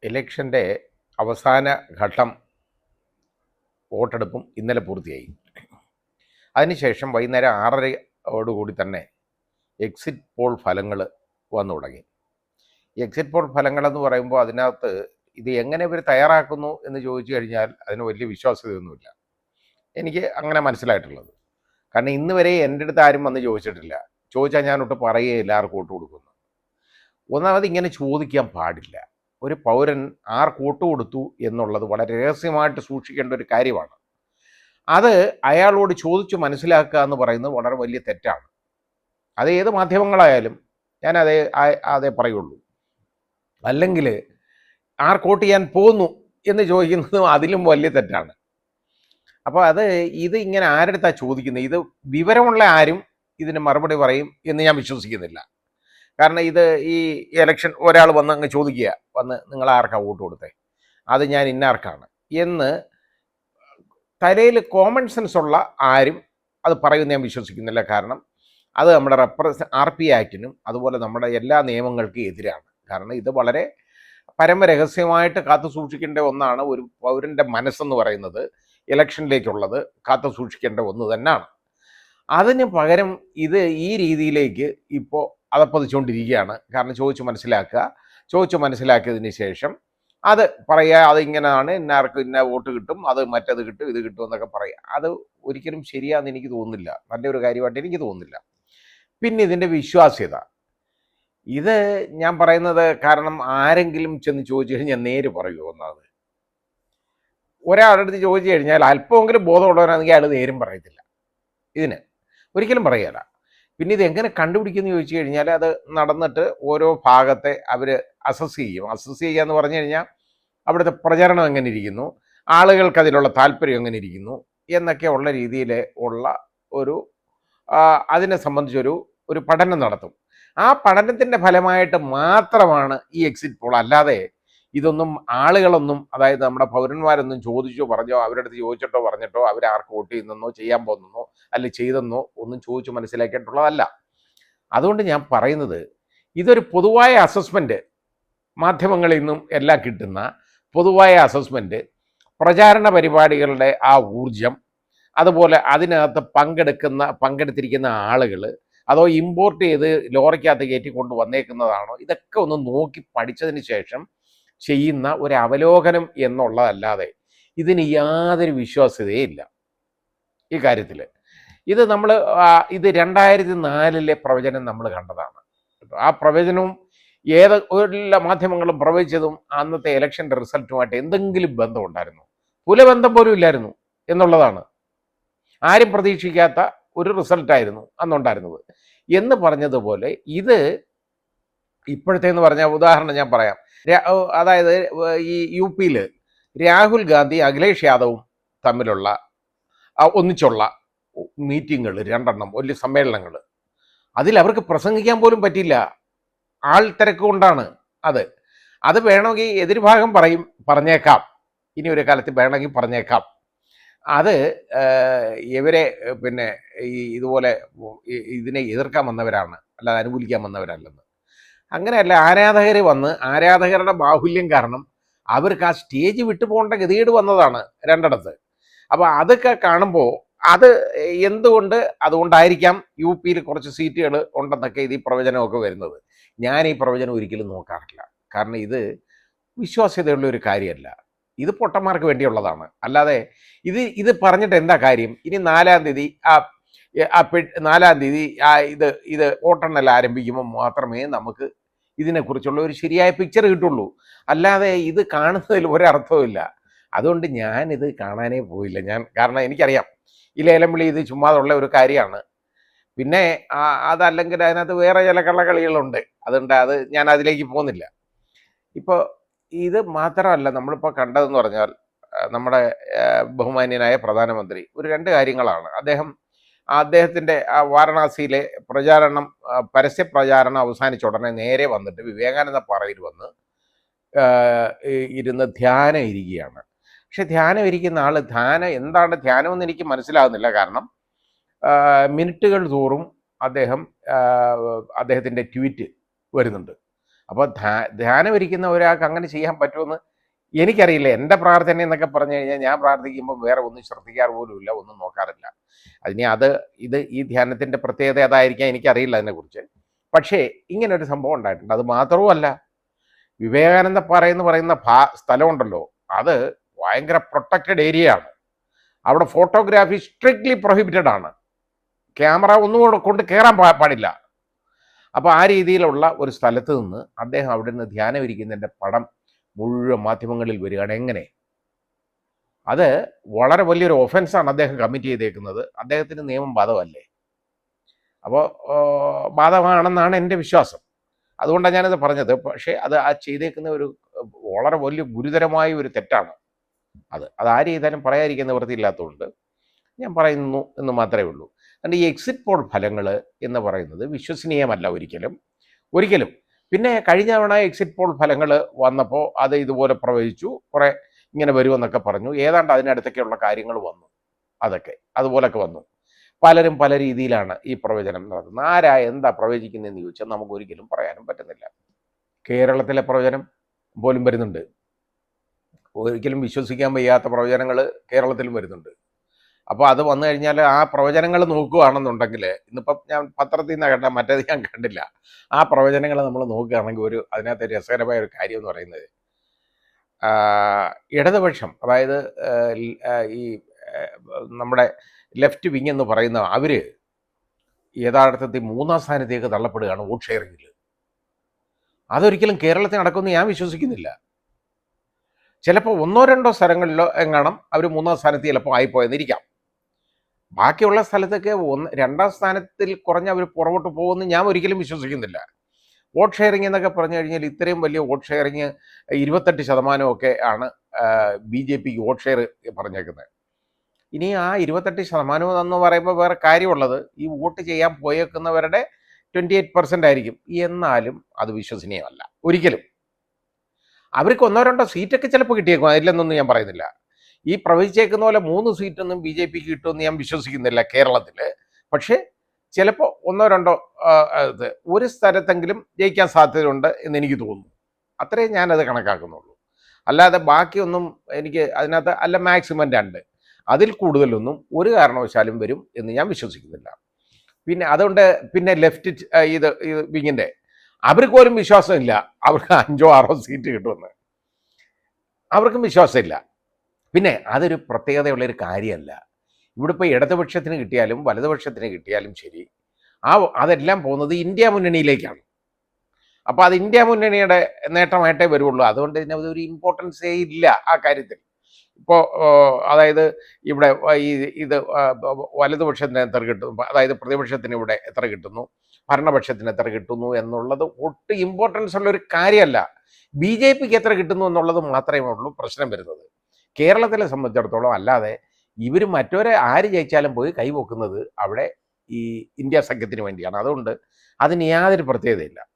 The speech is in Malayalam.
ഇലക്ഷൻ്റെ അവസാന ഘട്ടം വോട്ടെടുപ്പും ഇന്നലെ പൂർത്തിയായി. അതിനുശേഷം വൈകുന്നേരം 6:30 തന്നെ എക്സിറ്റ് പോൾ ഫലങ്ങൾ വന്നു തുടങ്ങി. എക്സിറ്റ് പോൾ ഫലങ്ങളെന്ന് പറയുമ്പോൾ അതിനകത്ത് ഇത് എങ്ങനെ ഇവർ തയ്യാറാക്കുന്നു എന്ന് ചോദിച്ചു കഴിഞ്ഞാൽ അതിന് വലിയ വിശ്വാസ്യതയൊന്നുമില്ല. എനിക്ക് അങ്ങനെ മനസ്സിലായിട്ടുള്ളത്. കാരണം ഇന്ന് വരെ എൻ്റെ അടുത്ത് ആരും വന്ന് ചോദിച്ചിട്ടില്ല. ചോദിച്ചാൽ ഞാനൊട്ട് പറയുകയില്ല ആർക്ക് വോട്ട് കൊടുക്കുന്നു. ഒന്നാമത് ഇങ്ങനെ ചോദിക്കാൻ പാടില്ല. ഒരു പൗരൻ ആർക്ക് വോട്ട് കൊടുത്തു എന്നുള്ളത് വളരെ രഹസ്യമായിട്ട് സൂക്ഷിക്കേണ്ട ഒരു കാര്യമാണ്. അത് അയാളോട് ചോദിച്ചു മനസ്സിലാക്കുക എന്ന് പറയുന്നത് വളരെ വലിയ തെറ്റാണ്. അത് ഏത് മാധ്യമങ്ങളായാലും ഞാൻ അതേ പറയുള്ളൂ. അല്ലെങ്കിൽ ആർക്ക് വോട്ട് ചെയ്യാൻ പോകുന്നു എന്ന് ചോദിക്കുന്നതും അതിലും വലിയ തെറ്റാണ്. അപ്പോൾ ഇത് ഇങ്ങനെ ആരെടുത്താണ് ചോദിക്കുന്നത്? ഇത് വിവരമുള്ള ആരും ഇതിന് മറുപടി പറയും എന്ന് ഞാൻ വിശ്വസിക്കുന്നില്ല. കാരണം ഇത് ഈ ഇലക്ഷൻ ഒരാൾ വന്ന് അങ്ങ് ചോദിക്കുക, വന്ന് നിങ്ങൾ ആർക്കാണ് വോട്ട് കൊടുത്തേ, അത് ഞാൻ ഇന്നാർക്കാണ് എന്ന് തലയിൽ കോമൺ സെൻസ് ഉള്ള ആരും അത് പറയുമെന്ന് ഞാൻ വിശ്വസിക്കുന്നില്ല. കാരണം അത് നമ്മുടെ RP ആക്ടിനും അതുപോലെ നമ്മുടെ എല്ലാ നിയമങ്ങൾക്കും എതിരാണ്. കാരണം ഇത് വളരെ പരമരഹസ്യമായിട്ട് കാത്തു സൂക്ഷിക്കേണ്ട ഒന്നാണ്. ഒരു പൗരൻ്റെ മനസ്സെന്ന് പറയുന്നത് ഇലക്ഷനിലേക്കുള്ളത് കാത്തു സൂക്ഷിക്കേണ്ട ഒന്ന് തന്നെയാണ്. അതിന് പകരം ഇത് ഈ രീതിയിലേക്ക് ഇപ്പോൾ അതപ്പതിച്ചുകൊണ്ടിരിക്കുകയാണ്. കാരണം ചോദിച്ചു മനസ്സിലാക്കിയതിന് ശേഷം അത് പറയുക, അതിങ്ങനെയാണ്, ഇന്നാർക്ക് ഇന്ന വോട്ട് കിട്ടും, അത് മറ്റത് കിട്ടും, ഇത് കിട്ടും എന്നൊക്കെ പറയുക. അത് ഒരിക്കലും ശരിയാണെന്ന് എനിക്ക് തോന്നുന്നില്ല, നല്ലൊരു കാര്യമായിട്ട് എനിക്ക് തോന്നുന്നില്ല. പിന്നെ ഇതിൻ്റെ വിശ്വാസ്യത, ഇത് ഞാൻ പറയുന്നത് കാരണം ആരെങ്കിലും ചെന്ന് ചോദിച്ചു കഴിഞ്ഞാൽ നേര് പറയുമോ? ഒന്നാമത് ഒരാളുടെ അടുത്ത് ചോദിച്ചു കഴിഞ്ഞാൽ അല്പമെങ്കിലും ബോധമുള്ളവരാണെങ്കിൽ അയാൾ നേരും പറയത്തില്ല, ഇതിന് ഒരിക്കലും പറയുകയില്ല. പിന്നെ ഇത് എങ്ങനെ കണ്ടുപിടിക്കുമെന്ന് ചോദിച്ചു കഴിഞ്ഞാൽ അത് നടന്നിട്ട് ഓരോ ഭാഗത്തെ അവർ അസസ് ചെയ്യും. അസസ് ചെയ്യുക എന്ന് പറഞ്ഞു കഴിഞ്ഞാൽ അവിടുത്തെ പ്രചരണം എങ്ങനെ ഇരിക്കുന്നു, ആളുകൾക്ക് അതിലുള്ള താല്പര്യം എങ്ങനെ ഇരിക്കുന്നു എന്നൊക്കെ ഉള്ള രീതിയിൽ ഉള്ള ഒരു അതിനെ സംബന്ധിച്ചൊരു പഠനം നടത്തും. ആ പഠനത്തിൻ്റെ ഫലമായിട്ട് മാത്രമാണ് ഈ എക്സിറ്റ് പോൾ. അല്ലാതെ ഇതൊന്നും ആളുകളൊന്നും, അതായത് നമ്മുടെ പൗരന്മാരൊന്നും ചോദിച്ചോ പറഞ്ഞോ, അവരുടെ അടുത്ത് ചോദിച്ചിട്ടോ പറഞ്ഞിട്ടോ അവരാർക്ക് വോട്ട് ചെയ്യുന്നെന്നോ ചെയ്യാൻ പോകുന്നെന്നോ അല്ലെങ്കിൽ ചെയ്തെന്നോ ഒന്നും ചോദിച്ചു മനസ്സിലാക്കിയിട്ടുള്ളതല്ല. അതുകൊണ്ട് ഞാൻ പറയുന്നത് ഇതൊരു പൊതുവായ അസസ്മെൻറ്റ്, മാധ്യമങ്ങളിൽ നിന്നും എല്ലാം കിട്ടുന്ന പൊതുവായ അസസ്മെൻറ്റ്, പ്രചാരണ പരിപാടികളുടെ ആ ഊർജം, അതുപോലെ അതിനകത്ത് പങ്കെടുത്തിരിക്കുന്ന ആളുകൾ, അതോ ഇമ്പോർട്ട് ചെയ്ത് ലോറിക്കകത്ത് കയറ്റിക്കൊണ്ട് വന്നേക്കുന്നതാണോ, ഇതൊക്കെ ഒന്ന് നോക്കി പഠിച്ചതിന് ശേഷം ചെയ്യുന്ന ഒരു അവലോകനം എന്നുള്ളതല്ലാതെ ഇതിന് യാതൊരു വിശ്വാസ്യതയില്ല ഈ കാര്യത്തിൽ. ഇത് 2004 പ്രവചനം നമ്മൾ കണ്ടതാണ്. ആ പ്രവചനവും എല്ലാ മാധ്യമങ്ങളും പ്രവചിച്ചതും അന്നത്തെ ഇലക്ഷൻ്റെ റിസൾട്ടുമായിട്ട് എന്തെങ്കിലും ബന്ധമുണ്ടായിരുന്നു? പുലബന്ധം പോലും ഇല്ലായിരുന്നു എന്നുള്ളതാണ്. ആരും പ്രതീക്ഷിക്കാത്ത ഒരു റിസൾട്ടായിരുന്നു അന്നുണ്ടായിരുന്നത്. എന്ന് പറഞ്ഞതുപോലെ ഇത് ഇപ്പോഴത്തേന്ന് പറഞ്ഞാൽ ഉദാഹരണം ഞാൻ പറയാം. അതായത് ഈ UP രാഹുൽ ഗാന്ധി അഖിലേഷ് യാദവും തമ്മിലുള്ള ഒന്നിച്ചുള്ള മീറ്റിങ്ങുകൾ 2 വലിയ സമ്മേളനങ്ങൾ, അതിൽ അവർക്ക് പ്രസംഗിക്കാൻ പോലും പറ്റില്ല, ആൾ തിരക്ക് കൊണ്ടാണ്. അത് വേണമെങ്കിൽ എതിർഭാഗം പറഞ്ഞേക്കാം, ഇനി ഒരു കാലത്ത് വേണമെങ്കിൽ പറഞ്ഞേക്കാം. അത് ഇവരെ പിന്നെ ഇതുപോലെ ഇതിനെ എതിർക്കാൻ വന്നവരാണ്, അല്ലാതെ അനുകൂലിക്കാൻ വന്നവരല്ലെന്ന്. അങ്ങനെയല്ല, ആരാധകരുടെ ബാഹുല്യം കാരണം അവർക്ക് ആ സ്റ്റേജ് വിട്ടു പോകേണ്ട ഗതികേട് വന്നതാണ് 2 അപ്പോൾ അതൊക്കെ കാണുമ്പോൾ അത് അതുകൊണ്ടായിരിക്കാം UP കുറച്ച് സീറ്റുകൾ ഉണ്ടെന്നൊക്കെ ഈ പ്രവചനമൊക്കെ വരുന്നത്. ഞാൻ ഈ പ്രവചനം ഒരിക്കലും നോക്കാറില്ല. കാരണം ഇത് വിശ്വാസ്യതയുള്ള ഒരു കാര്യമല്ല, ഇത് പൊട്ടന്മാർക്ക് വേണ്ടിയുള്ളതാണ്. അല്ലാതെ ഇത് പറഞ്ഞിട്ട് എന്താ കാര്യം? ഇനി 4-ാം തീയതി ഇത് വോട്ടെണ്ണൽ ആരംഭിക്കുമ്പോൾ മാത്രമേ നമുക്ക് ഇതിനെക്കുറിച്ചുള്ള ഒരു ശരിയായ പിക്ചർ കിട്ടുള്ളൂ. അല്ലാതെ ഇത് കാണുന്നതിൽ ഒരർത്ഥവുമില്ല. അതുകൊണ്ട് ഞാനിത് കാണാനേ പോയില്ല. കാരണം എനിക്കറിയാം ഈ ലേലം വിളി ഇത് ചുമ്മാതുള്ള ഒരു കാര്യമാണ്. പിന്നെ അതല്ലെങ്കിൽ അതിനകത്ത് വേറെ ചില കള്ളക്കളികളുണ്ട്. അതുകൊണ്ട് ഞാൻ അതിലേക്ക് പോകുന്നില്ല. ഇപ്പോൾ ഇത് മാത്രമല്ല, നമ്മളിപ്പോൾ കണ്ടതെന്ന് പറഞ്ഞാൽ നമ്മുടെ ബഹുമാന്യനായ പ്രധാനമന്ത്രി ഒരു 2 കാര്യങ്ങളാണ്. അദ്ദേഹത്തിൻ്റെ വാരണാസിയിലെ പരസ്യ പ്രചാരണം അവസാനിച്ച ഉടനെ നേരെ വന്നിട്ട് വിവേകാനന്ദ പാറയിൽ വന്ന് ഇരുന്ന് ധ്യാനം ഇരിക്കുകയാണ്. പക്ഷെ ധ്യാനം ഇരിക്കുന്ന ആൾ എന്താണ് ധ്യാനമെന്ന് എനിക്ക് മനസ്സിലാകുന്നില്ല. കാരണം മിനിറ്റുകൾ തോറും അദ്ദേഹത്തിൻ്റെ ട്വീറ്റ് വരുന്നുണ്ട്. അപ്പോൾ ധ്യാനം ഇരിക്കുന്ന ഒരാൾക്ക് അങ്ങനെ ചെയ്യാൻ പറ്റുമെന്ന് എനിക്കറിയില്ല. എൻ്റെ പ്രാർത്ഥന എന്നൊക്കെ പറഞ്ഞു കഴിഞ്ഞാൽ ഞാൻ പ്രാർത്ഥിക്കുമ്പോൾ വേറെ ഒന്നും ശ്രദ്ധിക്കാറ് പോലുമില്ല, ഒന്നും നോക്കാറില്ല. ഈ ധ്യാനത്തിൻ്റെ പ്രത്യേകത അതായിരിക്കാം, എനിക്കറിയില്ല അതിനെക്കുറിച്ച്. പക്ഷേ ഇങ്ങനൊരു സംഭവം ഉണ്ടായിട്ടുണ്ട്. അത് മാത്രവുമല്ല, വിവേകാനന്ദ പാറ എന്ന് പറയുന്ന സ്ഥലമുണ്ടല്ലോ, അത് ഭയങ്കര പ്രൊട്ടക്റ്റഡ് ഏരിയ ആണ്. അവിടെ ഫോട്ടോഗ്രാഫി സ്ട്രിക്ട്ലി പ്രൊഹിബിറ്റഡ് ആണ്. ക്യാമറ ഒന്നും കൊണ്ട് കയറാൻ പാടില്ല. അപ്പോൾ ആ രീതിയിലുള്ള ഒരു സ്ഥലത്ത് നിന്ന് അദ്ദേഹം അവിടെ നിന്ന് ധ്യാനം ഇരിക്കുന്നതിൻ്റെ പടം മുഴുവൻ മാധ്യമങ്ങളിൽ വരികയാണ്. എങ്ങനെ? അത് വളരെ വലിയൊരു ഒഫൻസാണ് അദ്ദേഹം കമ്മിറ്റ് ചെയ്തേക്കുന്നത്. അദ്ദേഹത്തിന് നിയമം ബാധകമല്ലേ? അപ്പോൾ ബാധകമാണെന്നാണ് എൻ്റെ വിശ്വാസം. അതുകൊണ്ടാണ് ഞാനത് പറഞ്ഞത്. പക്ഷേ അത് ചെയ്തേക്കുന്ന ഒരു വളരെ വലിയ ഗുരുതരമായ ഒരു തെറ്റാണ്. അത് ആര് ചെയ്താലും പറയാതിരിക്കുന്ന നിവൃത്തിയില്ലാത്തതുകൊണ്ട് ഞാൻ പറയുന്നു എന്ന് മാത്രമേ ഉള്ളൂ. അതുകൊണ്ട് ഈ എക്സിറ്റ് പോൾ ഫലങ്ങൾ എന്ന് പറയുന്നത് വിശ്വസനീയമല്ല ഒരിക്കലും. പിന്നെ കഴിഞ്ഞ തവണ എക്സിറ്റ് പോൾ ഫലങ്ങൾ വന്നപ്പോൾ അത് ഇതുപോലെ പ്രവചിച്ചു, കുറേ ഇങ്ങനെ വരുമെന്നൊക്കെ പറഞ്ഞു. ഏതാണ്ട് അതിനടുത്തൊക്കെയുള്ള കാര്യങ്ങൾ വന്നു. അതുപോലൊക്കെ വന്നു. പലരും പല രീതിയിലാണ് ഈ പ്രവചനം നടത്തുന്നത്. എന്താ പ്രവചിക്കുന്നതെന്ന് ചോദിച്ചാൽ നമുക്ക് ഒരിക്കലും പറയാനും പറ്റുന്നില്ല. കേരളത്തിലെ പ്രവചനം പോലും വരുന്നുണ്ട്. ഒരിക്കലും വിശ്വസിക്കാൻ വയ്യാത്ത പ്രവചനങ്ങൾ കേരളത്തിലും വരുന്നുണ്ട്. അപ്പോൾ അത് വന്നു കഴിഞ്ഞാൽ ആ പ്രവചനങ്ങൾ നോക്കുകയാണെന്നുണ്ടെങ്കിൽ, ഇന്നിപ്പം ഞാൻ പത്രത്തിൽ നിന്ന് കണ്ട, മറ്റേത് ഞാൻ കണ്ടില്ല, ആ പ്രവചനങ്ങൾ നമ്മൾ നോക്കുകയാണെങ്കിൽ അതിനകത്ത് രസകരമായ ഒരു കാര്യം എന്ന് പറയുന്നത്, ഇടതുപക്ഷം, അതായത് ഈ നമ്മുടെ ലെഫ്റ്റ് വിങ് എന്ന് പറയുന്ന അവർ യഥാർത്ഥത്തിൽ 3-ാം സ്ഥാനത്തേക്ക് തള്ളപ്പെടുകയാണ് വോട്ട് ഷെയറിങ്ങിൽ. അതൊരിക്കലും കേരളത്തിൽ നടക്കുമെന്ന് ഞാൻ വിശ്വസിക്കുന്നില്ല. ചിലപ്പോൾ 1-2 സ്ഥലങ്ങളിലോ എങ്ങാണം അവർ 3-ാം സ്ഥാനത്ത് ചിലപ്പോൾ ആയിപ്പോയെന്നിരിക്കാം. ബാക്കിയുള്ള സ്ഥലത്തൊക്കെ 2-ാം സ്ഥാനത്തിൽ കുറഞ്ഞ് അവർ പുറകോട്ട് പോകുമെന്ന് ഞാൻ ഒരിക്കലും വിശ്വസിക്കുന്നില്ല. വോട്ട് ഷെയറിങ് എന്നൊക്കെ പറഞ്ഞു കഴിഞ്ഞാൽ ഇത്രയും വലിയ വോട്ട് ഷെയറിങ് 28% ആണ് BJPക്ക് വോട്ട് ഷെയർ പറഞ്ഞേക്കുന്നത്. ഇനി ആ 28% എന്ന് പറയുമ്പോൾ വേറെ കാര്യമുള്ളത്, ഈ വോട്ട് ചെയ്യാൻ പോയേക്കുന്നവരുടെ 28% ആയിരിക്കും. എന്നാലും അത് വിശ്വസനീയമല്ല ഒരിക്കലും. അവർക്ക് 1-2 സീറ്റൊക്കെ ചിലപ്പോൾ കിട്ടിയേക്കും, അതില്ലെന്നൊന്നും ഞാൻ പറയുന്നില്ല. ഈ പ്രവചിച്ചേക്കുന്ന പോലെ 3 സീറ്റൊന്നും BJPക്ക് കിട്ടുമെന്ന് ഞാൻ വിശ്വസിക്കുന്നില്ല കേരളത്തിൽ. പക്ഷേ ചിലപ്പോൾ 1-2 ഒരു സ്ഥലത്തെങ്കിലും ജയിക്കാൻ സാധ്യതയുണ്ട് എന്ന് എനിക്ക് തോന്നുന്നു. അത്രയും ഞാനത് കണക്കാക്കുന്നുള്ളൂ. അല്ലാതെ ബാക്കിയൊന്നും എനിക്ക് അതിനകത്ത്, അല്ല മാക്സിമം 2, അതിൽ കൂടുതലൊന്നും ഒരു കാരണവശാലും വരും എന്ന് ഞാൻ വിശ്വസിക്കുന്നില്ല. പിന്നെ ലെഫ്റ്റ് ഇത് വിങ്ങിൻ്റെ അവർക്ക് പോലും വിശ്വാസമില്ല അവർക്ക് 5-6 സീറ്റ് കിട്ടുമെന്ന്. അവർക്കും വിശ്വാസമില്ല. പിന്നെ അതൊരു പ്രത്യേകതയുള്ളൊരു കാര്യമല്ല. ഇവിടെ ഇപ്പോൾ ഇടതുപക്ഷത്തിന് കിട്ടിയാലും വലതുപക്ഷത്തിന് കിട്ടിയാലും ശരി, അതെല്ലാം പോകുന്നത് ഇന്ത്യ മുന്നണിയിലേക്കാണ്. അപ്പോൾ അത് ഇന്ത്യ മുന്നണിയുടെ നേട്ടമായിട്ടേ വരുള്ളൂ. അതുകൊണ്ട് ഇതിനൊരു ഇമ്പോർട്ടൻസേ ഇല്ല ആ കാര്യത്തിൽ. ഇപ്പോൾ അതായത് ഇവിടെ ഇത് വലതുപക്ഷത്തിന് എത്ര കിട്ടുന്നു, അതായത് പ്രതിപക്ഷത്തിന് ഇവിടെ എത്ര കിട്ടുന്നു, ഭരണപക്ഷത്തിന് എത്ര കിട്ടുന്നു എന്നുള്ളത് ഒട്ടും ഇമ്പോർട്ടൻസ് ഉള്ളൊരു കാര്യമല്ല. BJPക്ക് എത്ര കിട്ടുന്നു എന്നുള്ളത് മാത്രമേ ഉള്ളൂ പ്രശ്നം വരുന്നത് കേരളത്തിലെ സംബന്ധിച്ചിടത്തോളം. അല്ലാതെ ഇവർ മറ്റവരെ ആര് ജയിച്ചാലും പോയി കൈവെക്കുന്നത് അവിടെ ഈ ഇന്ത്യ സഖ്യത്തിന് വേണ്ടിയാണ്. അതുകൊണ്ട് അതിന് യാതൊരു പ്രത്യേകതയില്ല.